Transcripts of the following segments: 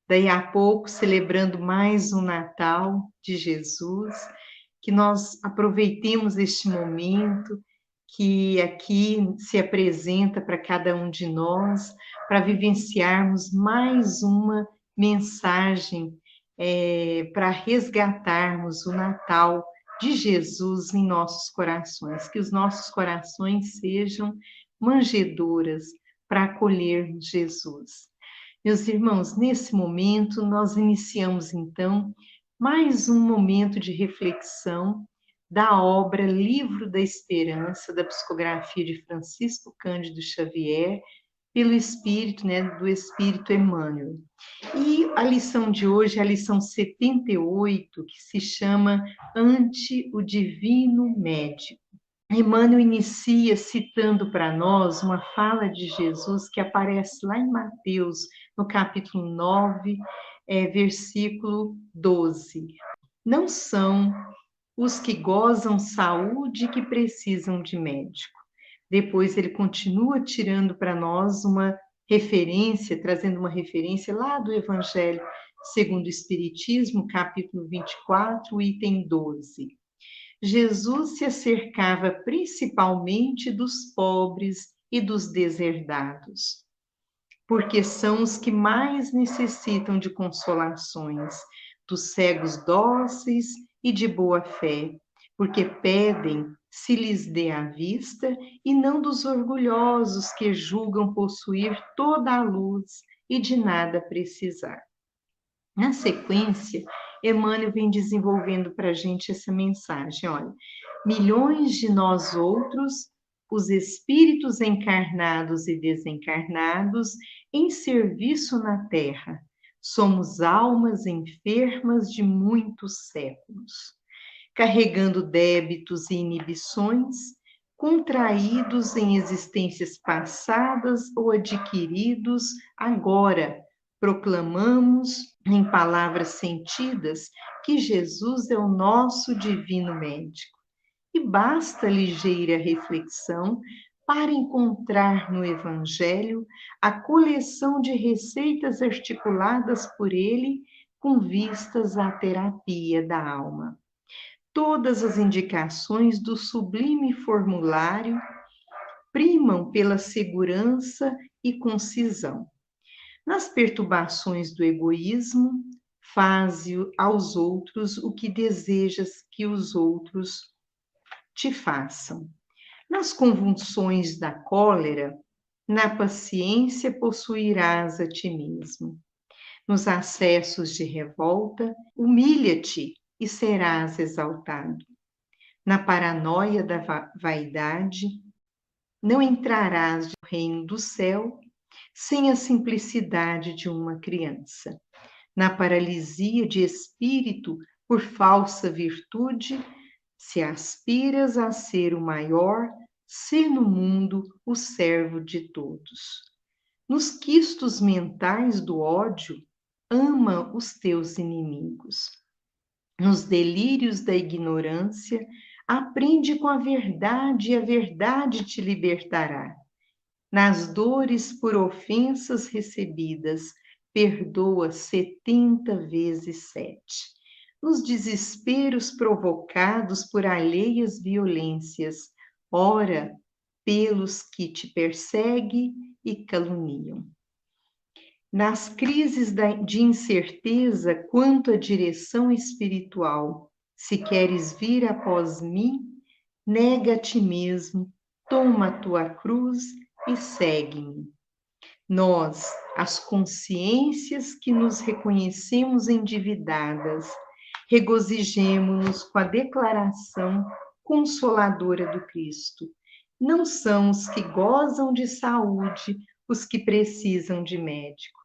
Daí a pouco, celebrando mais um Natal de Jesus, que nós aproveitemos este momento que aqui se apresenta para cada um de nós, para vivenciarmos mais uma mensagem para resgatarmos o Natal de Jesus em nossos corações, que os nossos corações sejam manjedouras para acolher Jesus. Meus irmãos, nesse momento nós iniciamos então mais um momento de reflexão da obra Livro da Esperança, da psicografia de Francisco Cândido Xavier, pelo Espírito, do Espírito Emmanuel. E a lição de hoje é a lição 78, que se chama Ante o Divino Médico. Emmanuel inicia citando para nós uma fala de Jesus que aparece lá em Mateus, no capítulo 9, versículo 12. Não são os que gozam saúde que precisam de médico. Depois ele continua tirando para nós uma referência, trazendo uma referência lá do Evangelho segundo o Espiritismo, capítulo 24, item 12. Jesus se acercava principalmente dos pobres e dos deserdados, porque são os que mais necessitam de consolações, dos cegos dóceis e de boa fé, porque pedem se lhes dê à vista, e não dos orgulhosos que julgam possuir toda a luz e de nada precisar. Na sequência, Emmanuel vem desenvolvendo para a gente essa mensagem, olha, milhões de nós outros, os espíritos encarnados e desencarnados, em serviço na Terra, somos almas enfermas de muitos séculos, carregando débitos e inibições, contraídos em existências passadas ou adquiridos agora. Proclamamos, em palavras sentidas, que Jesus é o nosso divino médico. E basta ligeira reflexão para encontrar no Evangelho a coleção de receitas articuladas por ele com vistas à terapia da alma. Todas as indicações do sublime formulário primam pela segurança e concisão. Nas perturbações do egoísmo, faze aos outros o que desejas que os outros te façam. Nas convulsões da cólera, na paciência possuirás a ti mesmo. Nos acessos de revolta, humilha-te e serás exaltado. Na paranoia da vaidade, não entrarás no reino do céu sem a simplicidade de uma criança. Na paralisia de espírito por falsa virtude, se aspiras a ser o maior, sê no mundo o servo de todos. Nos quistos mentais do ódio, ama os teus inimigos. Nos delírios da ignorância, aprende com a verdade e a verdade te libertará. Nas dores por ofensas recebidas, perdoa 70 vezes 7. Nos desesperos provocados por alheias violências, ora pelos que te perseguem e caluniam. Nas crises de incerteza quanto à direção espiritual, se queres vir após mim, nega a ti mesmo, toma a tua cruz e segue-me. Nós, as consciências que nos reconhecemos endividadas, regozijemo-nos com a declaração consoladora do Cristo. Não são os que gozam de saúde os que precisam de médico.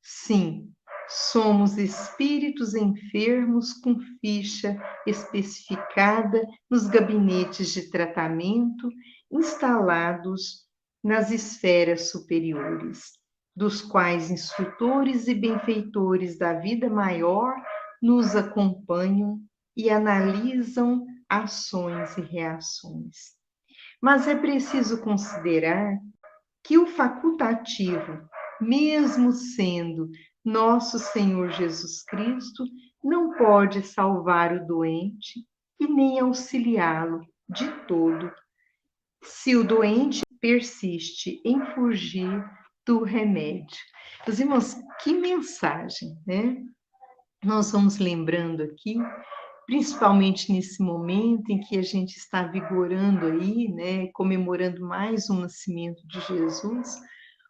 Sim, somos espíritos enfermos com ficha especificada nos gabinetes de tratamento instalados nas esferas superiores, dos quais instrutores e benfeitores da vida maior nos acompanham e analisam ações e reações. Mas é preciso considerar que o facultativo, mesmo sendo Nosso Senhor Jesus Cristo não pode salvar o doente e nem auxiliá-lo de todo, se o doente persiste em fugir do remédio. Meus irmãos, que mensagem, né? Nós vamos lembrando aqui, principalmente nesse momento em que a gente está vigorando aí, né, comemorando mais um nascimento de Jesus,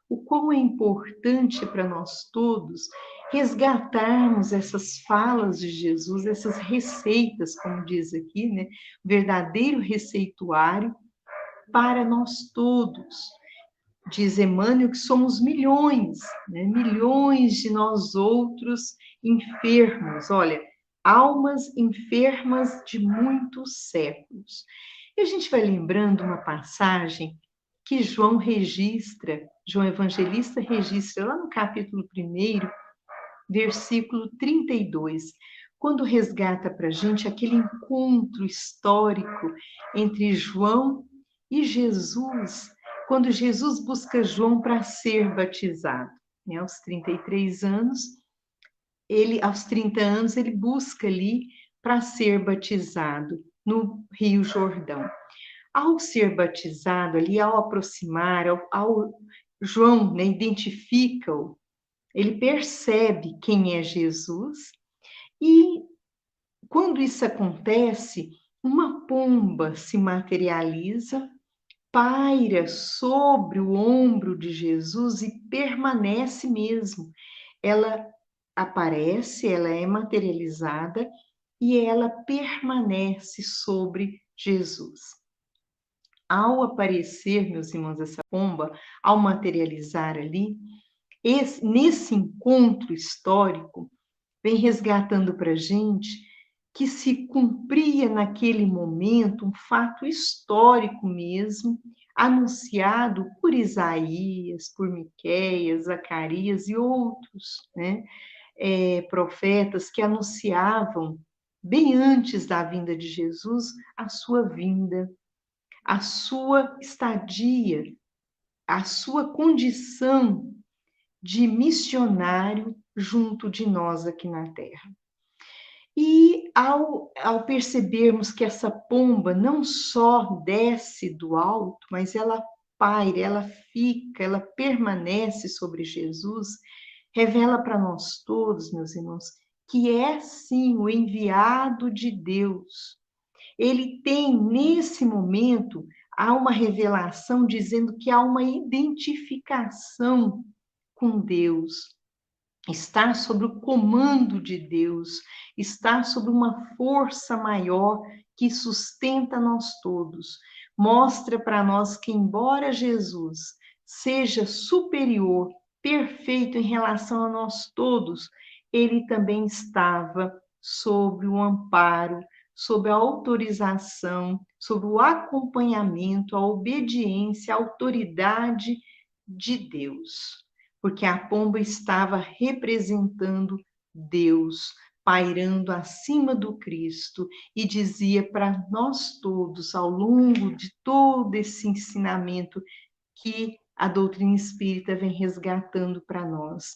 o quão é importante para nós todos resgatarmos essas falas de Jesus, essas receitas, como diz aqui, né, verdadeiro receituário para nós todos. Diz Emmanuel que somos milhões, né? Milhões de nós outros enfermos, olha, almas enfermas de muitos séculos. E a gente vai lembrando uma passagem que João registra, João Evangelista registra lá no capítulo 1, versículo 32, quando resgata para a gente aquele encontro histórico entre João e Jesus, quando Jesus busca João para ser batizado, né? Aos 33 anos, aos 30 anos, ele busca ali para ser batizado no Rio Jordão. Ao ser batizado ali, ao aproximar, ao João, né, identifica-o, ele percebe quem é Jesus e, quando isso acontece, uma pomba se materializa, paira sobre o ombro de Jesus e permanece mesmo. Ela aparece, ela é materializada e ela permanece sobre Jesus. Ao aparecer, meus irmãos, essa pomba, ao materializar ali, nesse encontro histórico, vem resgatando para a gente que se cumpria naquele momento um fato histórico mesmo, anunciado por Isaías, por Miqueias, Zacarias e outros, né, profetas que anunciavam, bem antes da vinda de Jesus, a sua vinda, a sua estadia, a sua condição de missionário junto de nós aqui na Terra. E ao percebermos que essa pomba não só desce do alto, mas ela paira, ela fica, ela permanece sobre Jesus, revela para nós todos, meus irmãos, que é sim o enviado de Deus. Ele tem, nesse momento, há uma revelação dizendo que há uma identificação com Deus, estar sob o comando de Deus, estar sob uma força maior que sustenta nós todos. Mostra para nós que, embora Jesus seja superior, perfeito em relação a nós todos, ele também estava sob o amparo, sob a autorização, sob o acompanhamento, a obediência, a autoridade de Deus, porque a pomba estava representando Deus, pairando acima do Cristo, e dizia para nós todos, ao longo de todo esse ensinamento que a doutrina espírita vem resgatando para nós,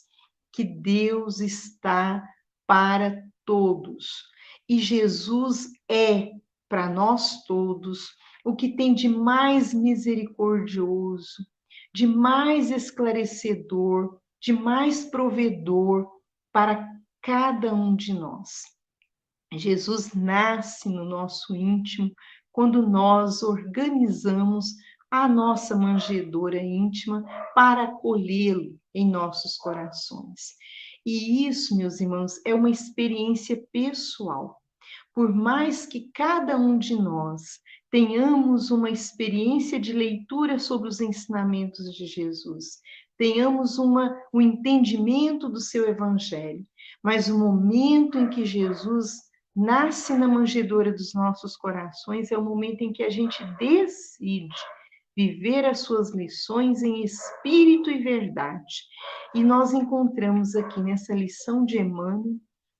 que Deus está para todos. E Jesus é para nós todos o que tem de mais misericordioso, de mais esclarecedor, de mais provedor para cada um de nós. Jesus nasce no nosso íntimo quando nós organizamos a nossa manjedoura íntima para acolhê-lo em nossos corações. E isso, meus irmãos, é uma experiência pessoal. Por mais que cada um de nós tenhamos uma experiência de leitura sobre os ensinamentos de Jesus, tenhamos um entendimento do seu evangelho, mas o momento em que Jesus nasce na manjedoura dos nossos corações é o momento em que a gente decide viver as suas lições em espírito e verdade. E nós encontramos aqui nessa lição de Emmanuel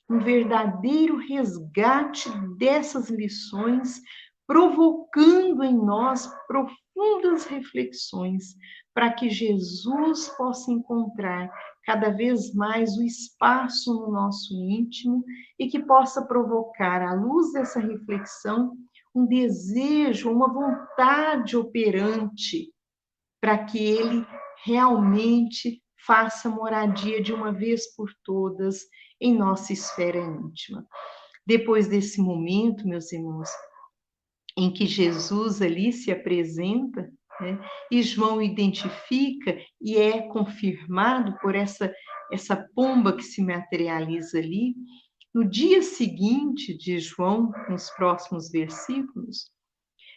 um verdadeiro resgate dessas lições, provocando em nós profundas reflexões para que Jesus possa encontrar cada vez mais o espaço no nosso íntimo e que possa provocar, à luz dessa reflexão, um desejo, uma vontade operante para que ele realmente faça moradia de uma vez por todas em nossa esfera íntima. Depois desse momento, meus irmãos, em que Jesus ali se apresenta, né, e João identifica e é confirmado por essa pomba que se materializa ali, no dia seguinte de João, nos próximos versículos,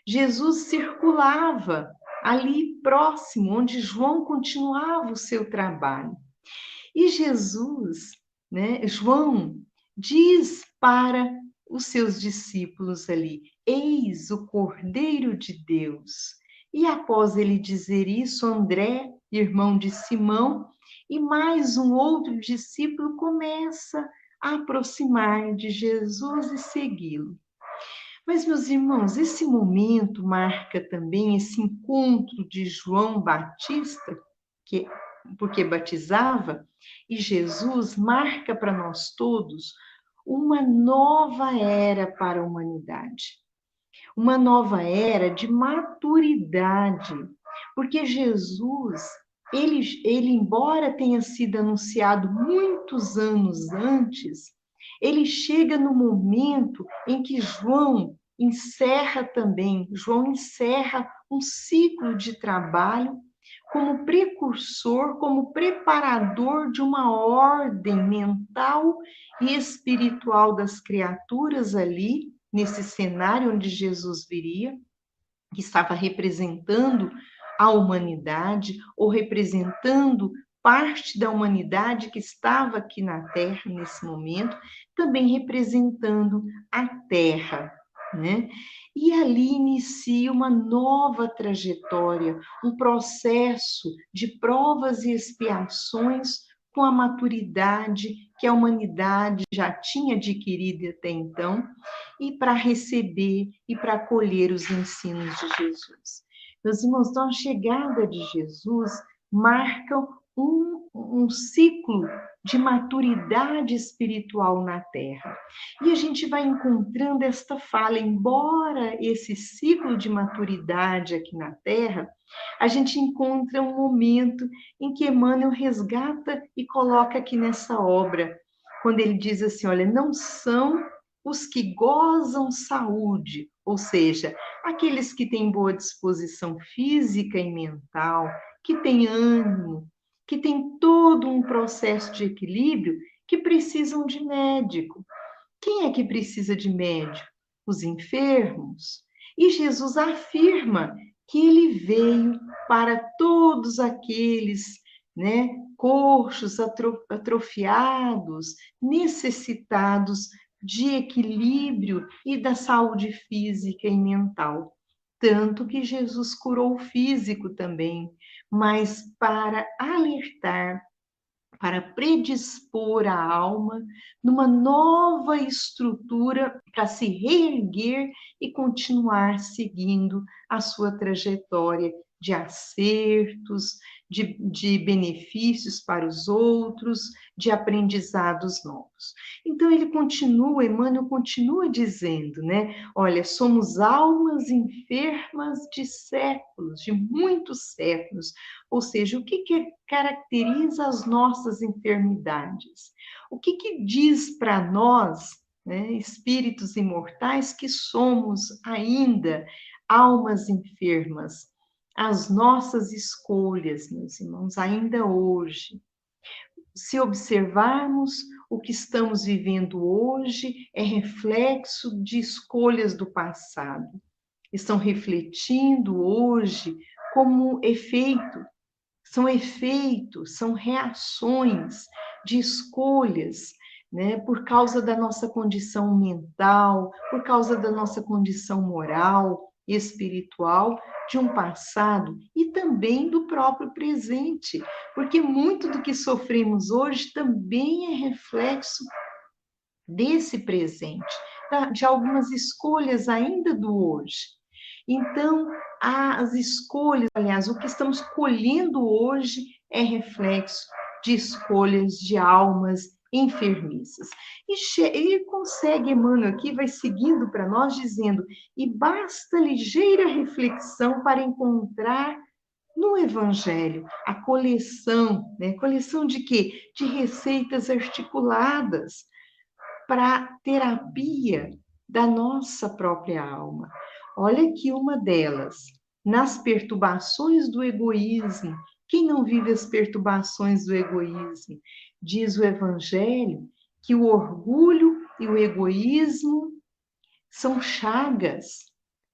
Jesus circulava ali próximo, onde João continuava o seu trabalho. E Jesus, né, João, diz para os seus discípulos ali: Eis o Cordeiro de Deus. E após ele dizer isso, André, irmão de Simão, e mais um outro discípulo começa a aproximar de Jesus e segui-lo. Mas, meus irmãos, esse momento marca também esse encontro de João Batista, porque batizava, e Jesus marca para nós todos uma nova era para a humanidade. Uma nova era de maturidade, porque Jesus, ele embora tenha sido anunciado muitos anos antes, ele chega no momento em que João encerra um ciclo de trabalho como precursor, como preparador de uma ordem mental e espiritual das criaturas ali, nesse cenário onde Jesus viria, que estava representando a humanidade, ou representando parte da humanidade que estava aqui na Terra nesse momento, também representando a Terra, né? E ali inicia uma nova trajetória, um processo de provas e expiações com a maturidade que a humanidade já tinha adquirido até então, e para receber e para acolher os ensinos de Jesus. Meus irmãos, então a chegada de Jesus marca um ciclo de maturidade espiritual na Terra. E a gente vai encontrando esta fala, embora esse ciclo de maturidade aqui na Terra, a gente encontra um momento em que Emmanuel resgata e coloca aqui nessa obra, quando ele diz assim, olha, não são os que gozam saúde, ou seja, aqueles que têm boa disposição física e mental, que têm ânimo, que têm todo um processo de equilíbrio, que precisam de médico. Quem é que precisa de médico? Os enfermos. E Jesus afirma que ele veio para todos aqueles, né, coxos, atrofiados, necessitados de equilíbrio e da saúde física e mental. Tanto que Jesus curou o físico também, mas para alertar, para predispor a alma numa nova estrutura para se reerguer e continuar seguindo a sua trajetória de acertos, de benefícios para os outros, de aprendizados novos. Então ele continua, Emmanuel continua dizendo, né? Olha, somos almas enfermas de séculos, de muitos séculos. Ou seja, o que caracteriza as nossas enfermidades? O que diz para nós, né, espíritos imortais, que somos ainda almas enfermas? As nossas escolhas, meus irmãos, ainda hoje. Se observarmos, o que estamos vivendo hoje é reflexo de escolhas do passado. Estão refletindo hoje como efeitos, são reações de escolhas, né, por causa da nossa condição mental, por causa da nossa condição moral, espiritual, de um passado e também do próprio presente, porque muito do que sofremos hoje também é reflexo desse presente, de algumas escolhas ainda do hoje. Então, as escolhas, aliás, o que estamos colhendo hoje é reflexo de escolhas de almas enfermiças. E consegue, Emmanuel aqui vai seguindo para nós dizendo, e basta ligeira reflexão para encontrar no Evangelho a coleção, né? Coleção de quê? De receitas articuladas para terapia da nossa própria alma. Olha aqui uma delas, nas perturbações do egoísmo. Quem não vive as perturbações do egoísmo? Diz o Evangelho que o orgulho e o egoísmo são chagas,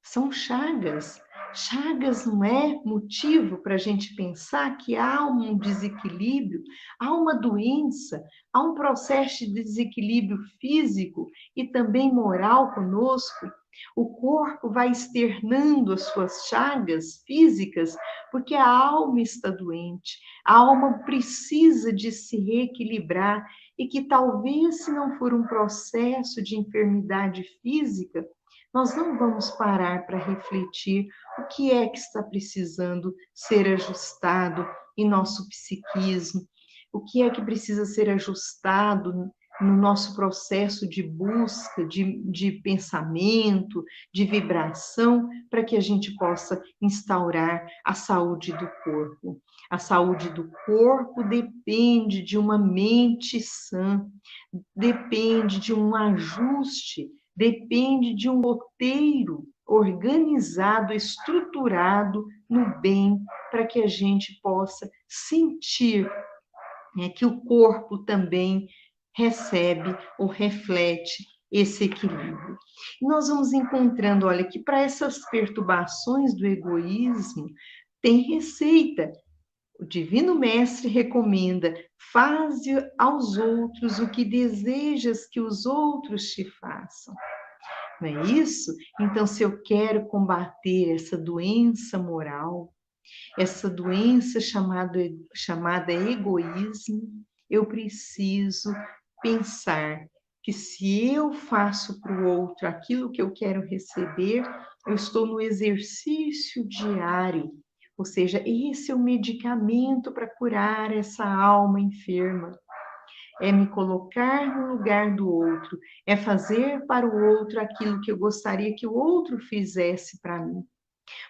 são chagas. Chagas não é motivo para a gente pensar que há um desequilíbrio, há uma doença, há um processo de desequilíbrio físico e também moral conosco. O corpo vai externando as suas chagas físicas porque a alma está doente, a alma precisa de se reequilibrar e que talvez, se não for um processo de enfermidade física, nós não vamos parar para refletir o que é que está precisando ser ajustado em nosso psiquismo, o que é que precisa ser ajustado no nosso processo de busca, de pensamento, de vibração, para que a gente possa instaurar a saúde do corpo. A saúde do corpo depende de uma mente sã, depende de um ajuste, depende de um roteiro organizado, estruturado no bem, para que a gente possa sentir, né, que o corpo também recebe ou reflete esse equilíbrio. E nós vamos encontrando, olha, que para essas perturbações do egoísmo, tem receita. O Divino Mestre recomenda: faze aos outros o que desejas que os outros te façam. Não é isso? Então, se eu quero combater essa doença moral, essa doença chamada egoísmo, eu preciso pensar que se eu faço para o outro aquilo que eu quero receber, eu estou no exercício diário. Ou seja, esse é o medicamento para curar essa alma enferma. É me colocar no lugar do outro, é fazer para o outro aquilo que eu gostaria que o outro fizesse para mim.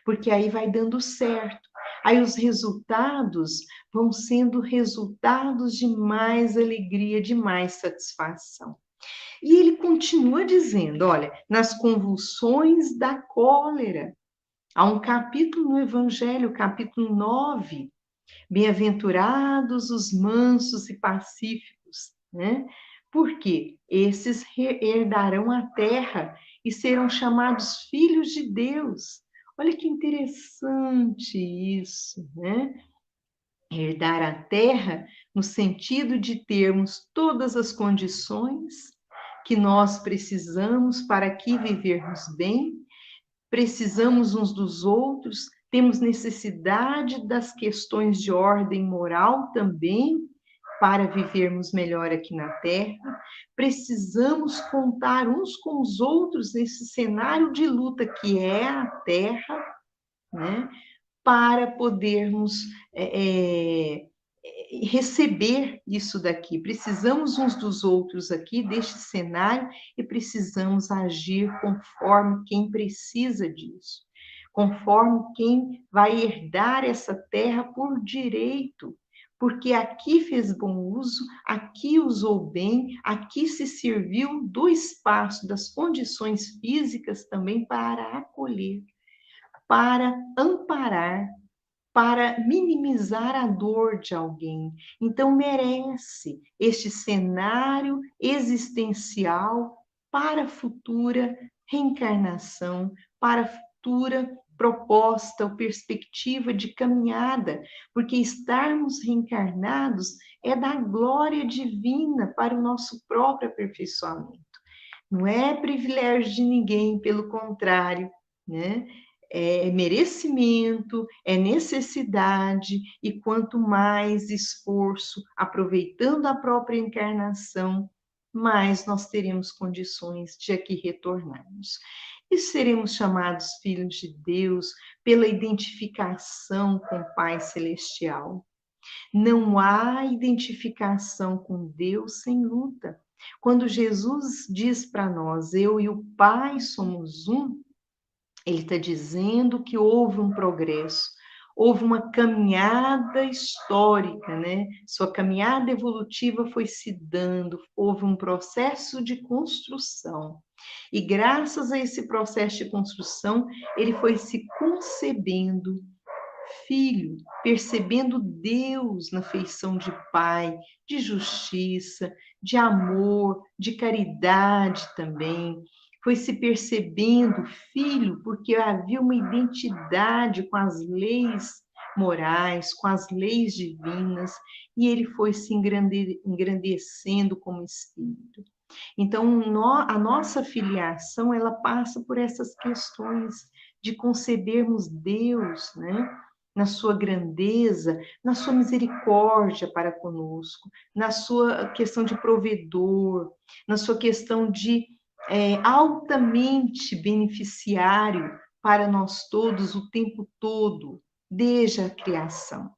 Porque aí vai dando certo. Aí os resultados vão sendo resultados de mais alegria, de mais satisfação. E ele continua dizendo, olha, nas convulsões da cólera, há um capítulo no Evangelho, capítulo 9, bem-aventurados os mansos e pacíficos, né? Porque esses herdarão a terra e serão chamados filhos de Deus. Olha que interessante isso, né? Herdar a terra no sentido de termos todas as condições que nós precisamos para aqui vivermos bem, precisamos uns dos outros, temos necessidade das questões de ordem moral também para vivermos melhor aqui na Terra, precisamos contar uns com os outros nesse cenário de luta que é a Terra, né? Para podermos receber isso daqui. Precisamos uns dos outros aqui, deste cenário, e precisamos agir conforme quem precisa disso, conforme quem vai herdar essa terra por direito, porque aqui fez bom uso, aqui usou bem, aqui se serviu do espaço, das condições físicas também para acolher, para amparar, para minimizar a dor de alguém. Então, merece este cenário existencial para a futura reencarnação, para a futura proposta ou perspectiva de caminhada, porque estarmos reencarnados é da glória divina para o nosso próprio aperfeiçoamento. Não é privilégio de ninguém, pelo contrário, né? É merecimento, é necessidade, e quanto mais esforço, aproveitando a própria encarnação, mais nós teremos condições de aqui retornarmos. e seremos chamados filhos de Deus pela identificação com o Pai Celestial. Não há identificação com Deus sem luta. Quando Jesus diz para nós, eu e o Pai somos um, ele está dizendo que houve um progresso, houve uma caminhada histórica, né? Sua caminhada evolutiva foi se dando, houve um processo de construção. E graças a esse processo de construção, ele foi se concebendo filho, percebendo Deus na feição de pai, de justiça, de amor, de caridade também. Foi se percebendo filho, porque havia uma identidade com as leis morais, com as leis divinas, e ele foi se engrandecendo como espírito. Então, a nossa filiação, ela passa por essas questões de concebermos Deus, né? Na sua grandeza, na sua misericórdia para conosco, na sua questão de provedor, na sua questão de altamente beneficiário para nós todos o tempo todo, desde a criação.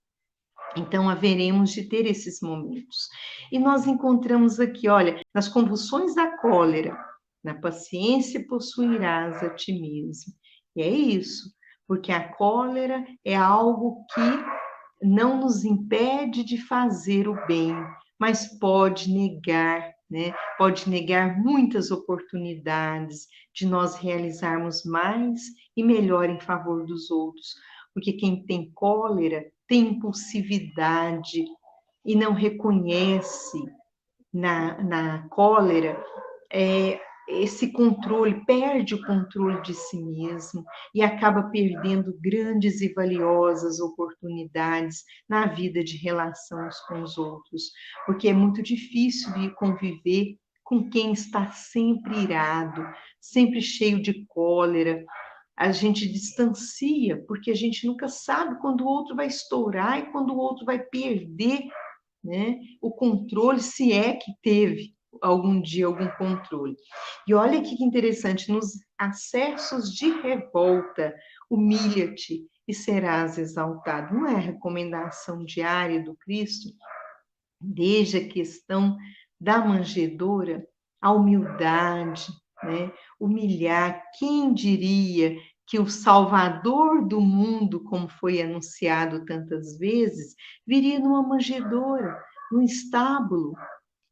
Então, haveremos de ter esses momentos. E nós encontramos aqui, olha, nas convulsões da cólera, na paciência possuirás a ti mesmo. E é isso, porque a cólera é algo que não nos impede de fazer o bem, mas pode negar, né? Pode negar muitas oportunidades de nós realizarmos mais e melhor em favor dos outros. Porque quem tem cólera tem impulsividade e não reconhece na cólera esse controle, perde o controle de si mesmo e acaba perdendo grandes e valiosas oportunidades na vida de relações com os outros, porque é muito difícil de conviver com quem está sempre irado, sempre cheio de cólera. A gente distancia, porque a gente nunca sabe quando o outro vai estourar e quando o outro vai perder, né, o controle, se é que teve algum dia algum controle. E olha que interessante, nos acessos de revolta, humilha-te e serás exaltado. Não é a recomendação diária do Cristo? Desde a questão da manjedoura, a humildade, né? Humilhar. Quem diria que o Salvador do mundo, como foi anunciado tantas vezes, viria numa manjedoura, num estábulo?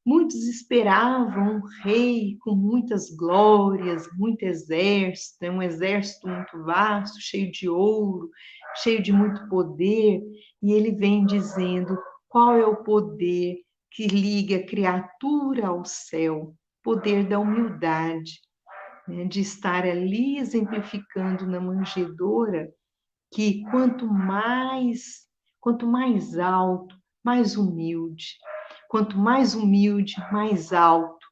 Muitos esperavam um rei com muitas glórias, muito exército, um exército muito vasto, cheio de ouro, cheio de muito poder, e ele vem dizendo qual é o poder que liga a criatura ao céu, poder da humildade, né, de estar ali exemplificando na manjedoura que quanto mais alto, mais humilde. Quanto mais humilde, mais alto.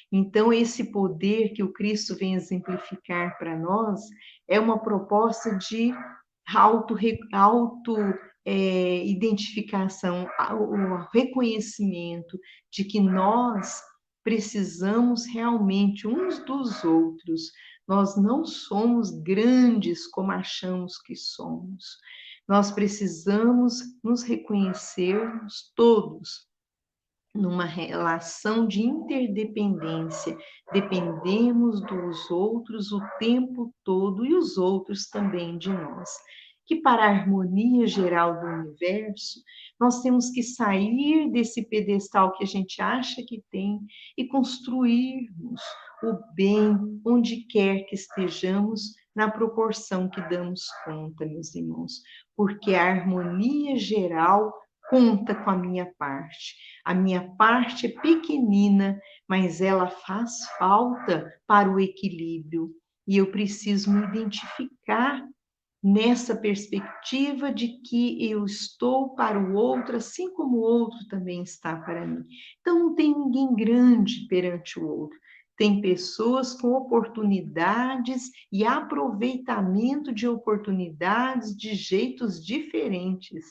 Então, esse poder que o Cristo vem exemplificar para nós é uma proposta de identificação, o reconhecimento de que nós precisamos realmente uns dos outros. Nós não somos grandes como achamos que somos. Nós precisamos nos reconhecermos todos numa relação de interdependência. Dependemos dos outros o tempo todo e os outros também de nós. Que para a harmonia geral do universo, nós temos que sair desse pedestal que a gente acha que tem e construirmos o bem onde quer que estejamos, na proporção que damos conta, meus irmãos, porque a harmonia geral conta com a minha parte. A minha parte é pequenina, mas ela faz falta para o equilíbrio. E eu preciso me identificar nessa perspectiva de que eu estou para o outro, assim como o outro também está para mim. Então, não tem ninguém grande perante o outro. Tem pessoas com oportunidades e aproveitamento de oportunidades de jeitos diferentes.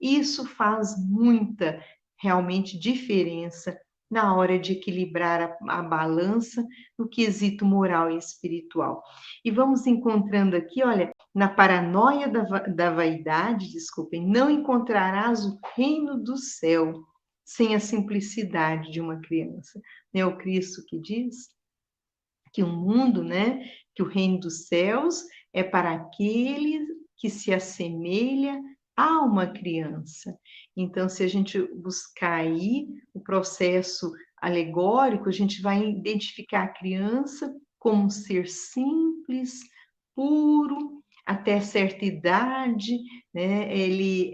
Isso faz muita, realmente, diferença na hora de equilibrar a balança no quesito moral e espiritual. E vamos encontrando aqui, olha, na paranoia da vaidade, desculpem, não encontrarás o reino do céu sem a simplicidade de uma criança. É o Cristo que diz que o mundo, né, que o reino dos céus é para aquele que se assemelha a uma criança. Então, se a gente buscar aí o processo alegórico, a gente vai identificar a criança como um ser simples, puro, até certa idade, né?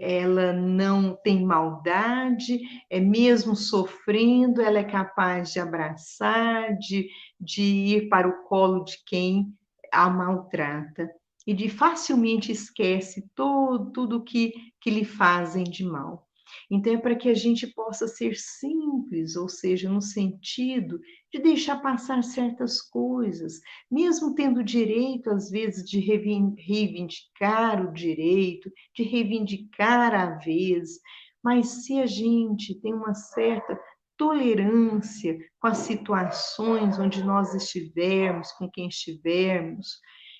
Ela não tem maldade, é mesmo sofrendo, ela é capaz de abraçar, de ir para o colo de quem a maltrata e de facilmente esquece tudo que lhe fazem de mal. Então, é para que a gente possa ser simples, ou seja, no sentido de deixar passar certas coisas, mesmo tendo direito, às vezes, de reivindicar o direito, de reivindicar a vez, mas se a gente tem uma certa tolerância com as situações onde nós estivermos, com quem estivermos,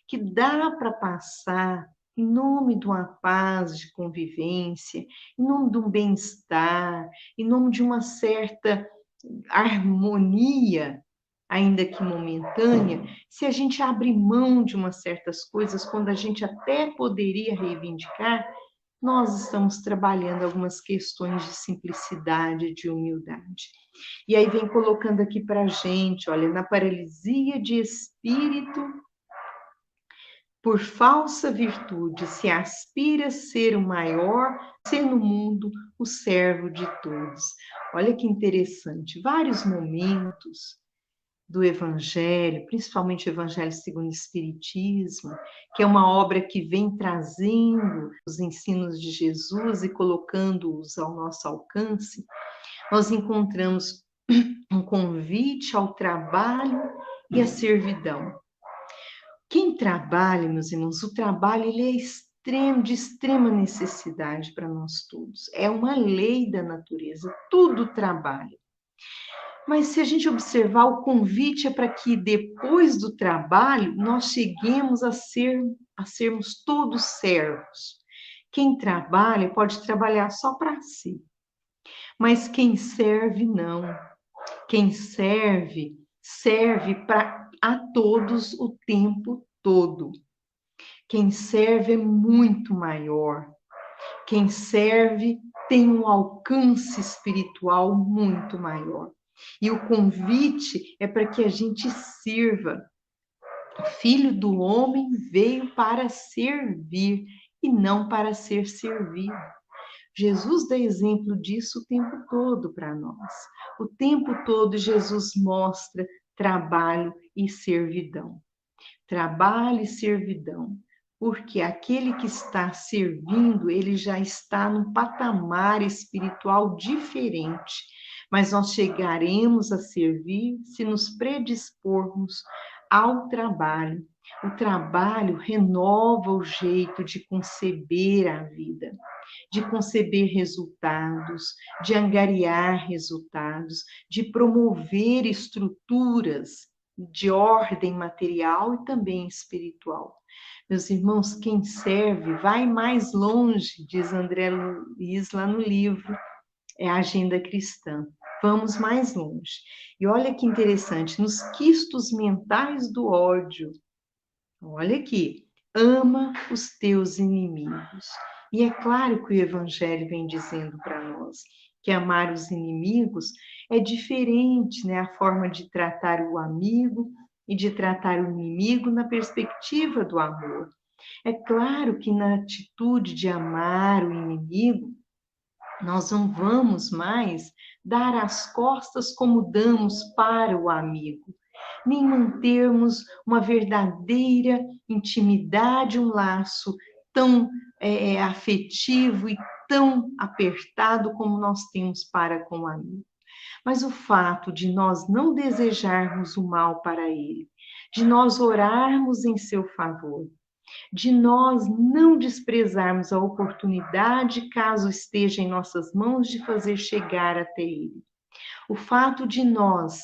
que dá para passar em nome de uma paz de convivência, em nome de um bem-estar, em nome de uma certa harmonia, ainda que momentânea, se a gente abre mão de umas certas coisas, quando a gente até poderia reivindicar, nós estamos trabalhando algumas questões de simplicidade, de humildade. E aí vem colocando aqui para a gente, olha, na paralisia de espírito, por falsa virtude, se aspira a ser o maior, ser no mundo o servo de todos. Olha que interessante, vários momentos do Evangelho, principalmente o Evangelho segundo o Espiritismo, que é uma obra que vem trazendo os ensinos de Jesus e colocando-os ao nosso alcance, nós encontramos um convite ao trabalho e à servidão. Quem trabalha, meus irmãos, o trabalho ele é de extrema necessidade para nós todos. É uma lei da natureza, tudo trabalha. Mas se a gente observar, o convite é para que depois do trabalho nós cheguemos a sermos todos servos. Quem trabalha pode trabalhar só para si, mas quem serve não. Quem serve, serve a todos o tempo todo. Quem serve é muito maior. Quem serve tem um alcance espiritual muito maior. E o convite é para que a gente sirva. O Filho do Homem veio para servir e não para ser servido. Jesus dá exemplo disso o tempo todo para nós. O tempo todo Jesus mostra trabalho e servidão. Trabalho e servidão. Porque aquele que está servindo, ele já está num patamar espiritual diferente. Mas nós chegaremos a servir se nos predispormos ao trabalho. O trabalho renova o jeito de conceber a vida, de conceber resultados, de angariar resultados, de promover estruturas de ordem material e também espiritual. Meus irmãos, quem serve vai mais longe, diz André Luiz lá no livro, é a Agenda Cristã. Vamos mais longe. E olha que interessante, nos quistos mentais do ódio, olha aqui, ama os teus inimigos. E é claro que o Evangelho vem dizendo para nós que amar os inimigos é diferente, né? A forma de tratar o amigo e de tratar o inimigo na perspectiva do amor. É claro que na atitude de amar o inimigo, nós não vamos mais dar as costas como damos para o amigo, nem mantermos uma verdadeira intimidade, um laço tão afetivo e tão apertado como nós temos para com o amigo. Mas o fato de nós não desejarmos o mal para ele, de nós orarmos em seu favor, de nós não desprezarmos a oportunidade, caso esteja em nossas mãos, de fazer chegar até ele. O fato de nós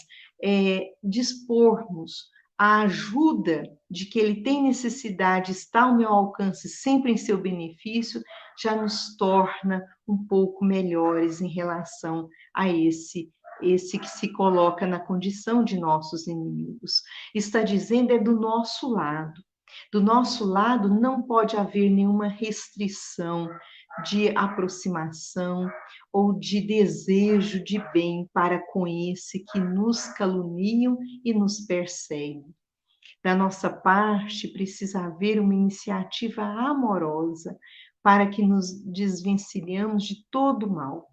dispormos a ajuda de que ele tem necessidade, está ao meu alcance, sempre em seu benefício, já nos torna um pouco melhores em relação a esse que se coloca na condição de nossos inimigos. Está dizendo é do nosso lado. Do nosso lado não pode haver nenhuma restrição de aproximação ou de desejo de bem para com esse que nos caluniam e nos perseguem. Da nossa parte, precisa haver uma iniciativa amorosa para que nos desvencilhamos de todo mal.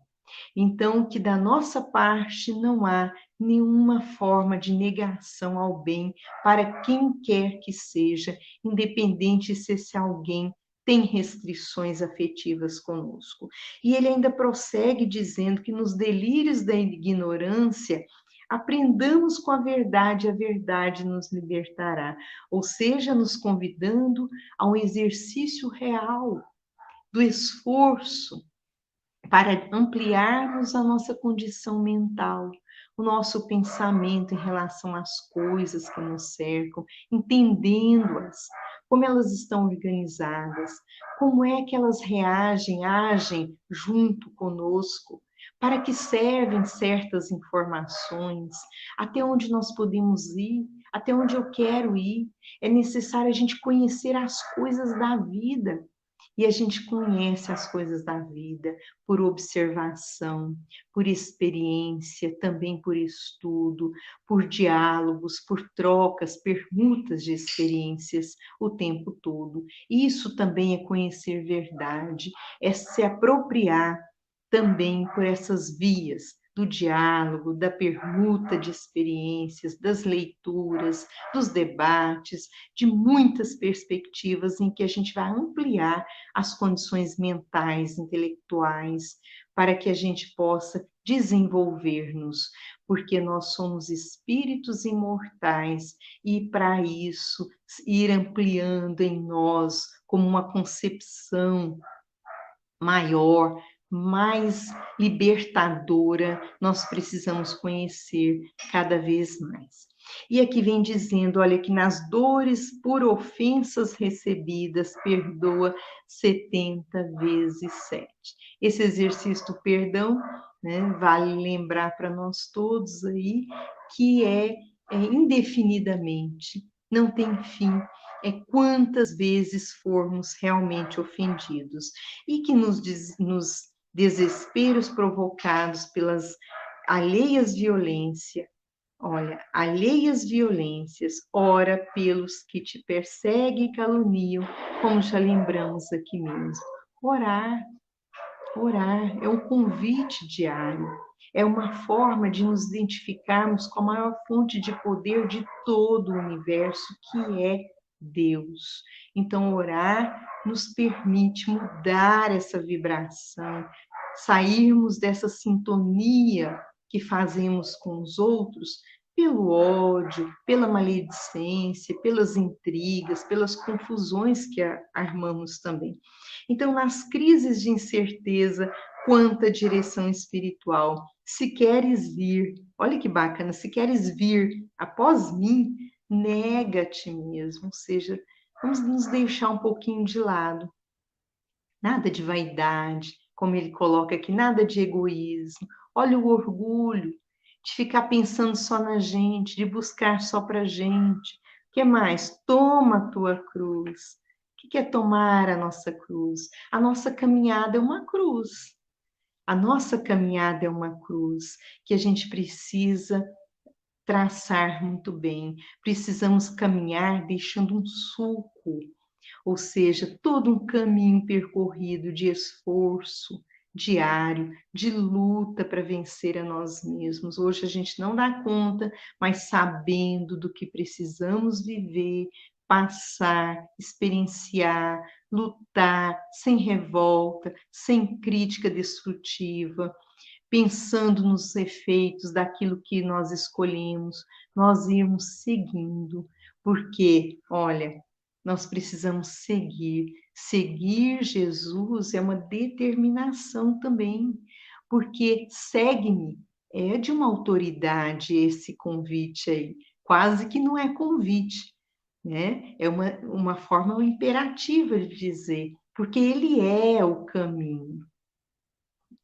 Então, que da nossa parte não há nenhuma forma de negação ao bem para quem quer que seja, independente se esse alguém tem restrições afetivas conosco. E ele ainda prossegue dizendo que nos delírios da ignorância, aprendamos com a verdade nos libertará, ou seja, nos convidando a um exercício real do esforço para ampliarmos a nossa condição mental, o nosso pensamento em relação às coisas que nos cercam, entendendo-as, como elas estão organizadas, como é que elas agem junto conosco, para que servem certas informações, até onde nós podemos ir, até onde eu quero ir. É necessário a gente conhecer as coisas da vida. E a gente conhece as coisas da vida por observação, por experiência, também por estudo, por diálogos, por trocas, permutas de experiências o tempo todo. Isso também é conhecer verdade, é se apropriar também por essas vias do diálogo, da permuta de experiências, das leituras, dos debates, de muitas perspectivas em que a gente vai ampliar as condições mentais, intelectuais, para que a gente possa desenvolver-nos, porque nós somos espíritos imortais e para isso ir ampliando em nós como uma concepção maior, mais libertadora, nós precisamos conhecer cada vez mais. E aqui vem dizendo, olha, que nas dores por ofensas recebidas, perdoa 70 vezes 7. Esse exercício do perdão, né, vale lembrar para nós todos aí, que é indefinidamente, não tem fim, é quantas vezes formos realmente ofendidos. E que nos desesperos provocados pelas alheias violências, olha, alheias violências, ora pelos que te perseguem e caluniam, como já lembramos aqui mesmo. Orar é um convite diário, é uma forma de nos identificarmos com a maior fonte de poder de todo o universo, que é Deus. Então, orar nos permite mudar essa vibração, sairmos dessa sintonia que fazemos com os outros pelo ódio, pela maledicência, pelas intrigas, pelas confusões que armamos também. Então, nas crises de incerteza quanto à direção espiritual, se queres vir, olha que bacana, se queres vir após mim, nega a ti mesmo, ou seja, vamos nos deixar um pouquinho de lado. Nada de vaidade, como ele coloca aqui, nada de egoísmo. Olha o orgulho de ficar pensando só na gente, de buscar só para gente. O que mais? Toma a tua cruz. O que é tomar a nossa cruz? A nossa caminhada é uma cruz. A nossa caminhada é uma cruz que a gente precisa traçar muito bem. Precisamos caminhar deixando um sulco, ou seja, todo um caminho percorrido de esforço diário, de luta para vencer a nós mesmos. Hoje a gente não dá conta, mas sabendo do que precisamos viver, passar, experienciar, lutar, sem revolta, sem crítica destrutiva, pensando nos efeitos daquilo que nós escolhemos, nós irmos seguindo, porque, olha, nós precisamos seguir. Seguir Jesus é uma determinação também, porque segue-me É de uma autoridade esse convite aí, quase que não é convite, né? É uma forma imperativa de dizer, porque ele é o caminho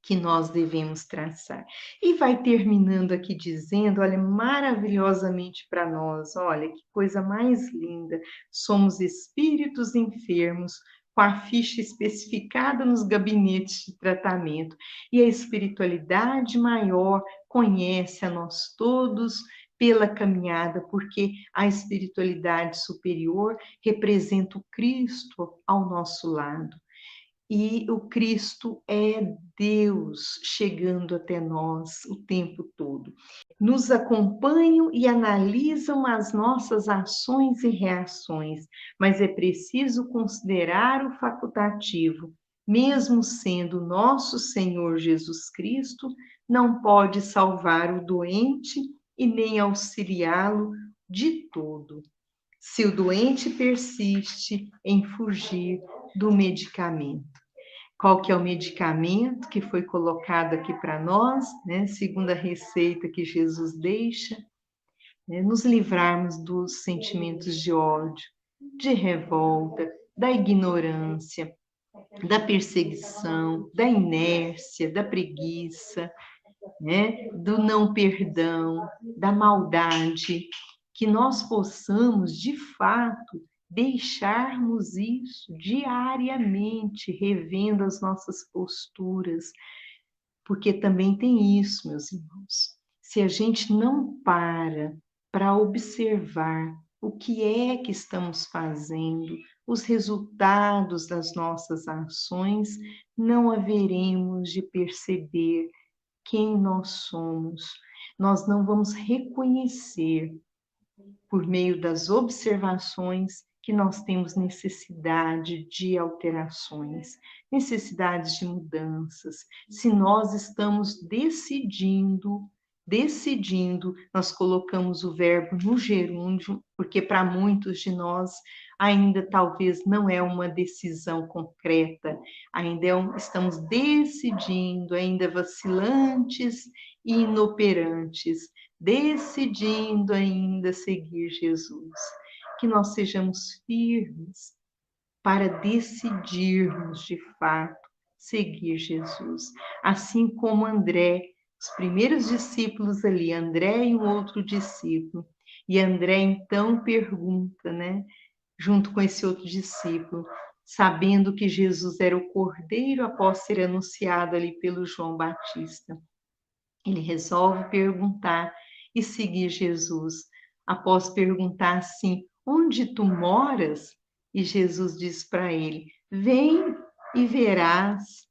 que nós devemos traçar. E vai terminando aqui dizendo, olha, maravilhosamente para nós, olha, que coisa mais linda, somos espíritos enfermos, com a ficha especificada nos gabinetes de tratamento, e a espiritualidade maior conhece a nós todos pela caminhada, porque a espiritualidade superior representa o Cristo ao nosso lado. E o Cristo é Deus chegando até nós o tempo todo. Nos acompanham e analisam as nossas ações e reações, mas é preciso considerar o facultativo. Mesmo sendo nosso Senhor Jesus Cristo, não pode salvar o doente e nem auxiliá-lo de todo. Se o doente persiste em fugir do medicamento. Qual que é o medicamento que foi colocado aqui para nós, né? Segundo a receita que Jesus deixa, né? Nos livrarmos dos sentimentos de ódio, de revolta, da ignorância, da perseguição, da inércia, da preguiça, né? Do não perdão, da maldade, que nós possamos, de fato, deixarmos isso diariamente, revendo as nossas posturas, porque também tem isso, meus irmãos. Se a gente não para observar o que é que estamos fazendo, os resultados das nossas ações, não haveremos de perceber quem nós somos. Nós não vamos reconhecer, por meio das observações, que nós temos necessidade de alterações, necessidades de mudanças. Se nós estamos decidindo, nós colocamos o verbo no gerúndio, porque para muitos de nós ainda talvez não é uma decisão concreta, ainda estamos decidindo, ainda vacilantes e inoperantes, decidindo ainda seguir Jesus. Que nós sejamos firmes para decidirmos de fato seguir Jesus. Assim como André, os primeiros discípulos ali, André e um outro discípulo. E André então pergunta, né, junto com esse outro discípulo, sabendo que Jesus era o Cordeiro após ser anunciado ali pelo João Batista. Ele resolve perguntar e seguir Jesus. Após perguntar assim: onde tu moras? E Jesus diz para ele: vem e verás.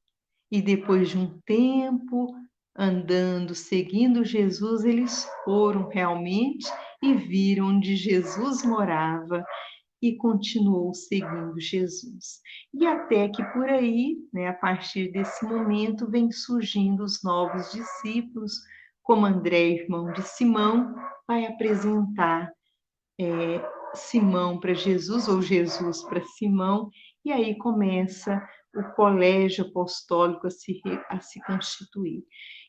E depois de um tempo andando, seguindo Jesus, eles foram realmente e viram onde Jesus morava e continuou seguindo Jesus. E até que por aí, né, a partir desse momento, vem surgindo os novos discípulos, como André, irmão de Simão, vai apresentar Simão para Jesus, ou Jesus para Simão, e aí começa o colégio apostólico a se constituir.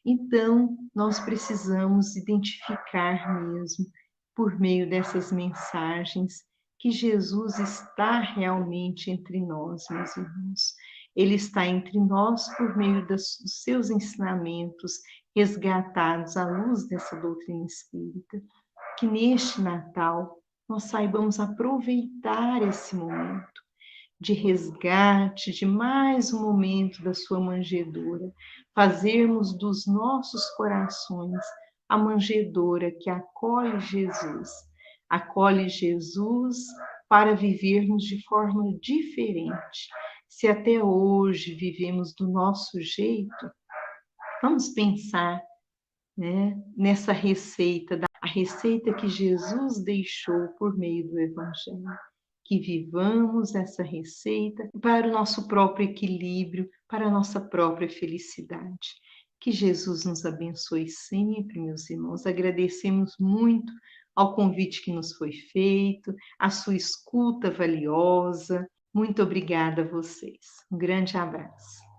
Então, nós precisamos identificar mesmo, por meio dessas mensagens, que Jesus está realmente entre nós, meus irmãos. Ele está entre nós por meio dos seus ensinamentos resgatados à luz dessa doutrina espírita. Que neste Natal nós saibamos aproveitar esse momento de resgate, de mais um momento da sua manjedoura, fazermos dos nossos corações a manjedoura que acolhe Jesus para vivermos de forma diferente. Se até hoje vivemos do nosso jeito, vamos pensar, né, nessa receita, a receita que Jesus deixou por meio do Evangelho. Que vivamos essa receita para o nosso próprio equilíbrio, para a nossa própria felicidade. Que Jesus nos abençoe sempre, meus irmãos. Agradecemos muito ao convite que nos foi feito, a sua escuta valiosa. Muito obrigada a vocês. Um grande abraço.